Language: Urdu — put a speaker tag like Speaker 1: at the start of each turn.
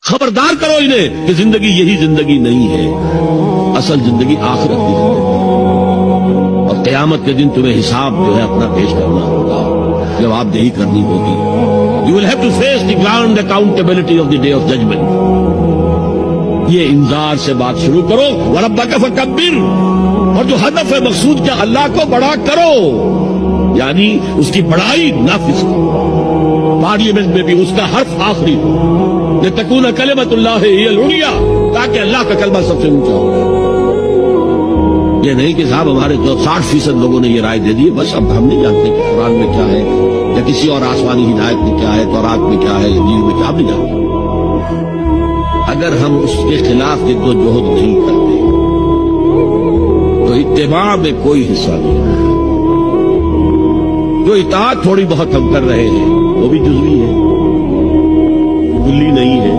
Speaker 1: خبردار کرو انہیں کہ زندگی یہی زندگی نہیں ہے، اصل زندگی آخرت کی زندگی، اور قیامت کے دن تمہیں حساب جو ہے اپنا پیش کرنا ہوگا، جواب دہی کرنی ہوگی. You will have to face the ground accountability of the day of judgment. یہ انذار سے بات شروع کرو. وَرَبَّكَ فَكَبِّرْ، اور جو ہدف ہے مقصود کیا، اللہ کو بڑا کرو، یعنی اس کی بڑائی نافذ کرو. پارلیمنٹ میں بھی اس کا حرف آخری ہو، لِتَكُونَ كَلِمَةُ اللَّهِ هِيَ الْعُلْيَا، تاکہ اللہ کا کلمہ سب سے اونچا ہو. یہ نہیں کہ صاحب ہمارے 60% لوگوں نے یہ رائے دے دی، بس اب ہم نہیں جانتے کہ قرآن میں کیا ہے یا کسی اور آسمانی ہدایت میں کیا ہے، تورات میں کیا ہے، انجیل میں کیا، ہم نہیں جانتے. اگر ہم اس کے خلاف جدوجہد نہیں کرتے تو اتباع میں کوئی حصہ نہیں ہے. جو اطاعت تھوڑی بہت ہم کر رہے ہیں وہ بھی جزوی ہے، کلی نہیں ہے.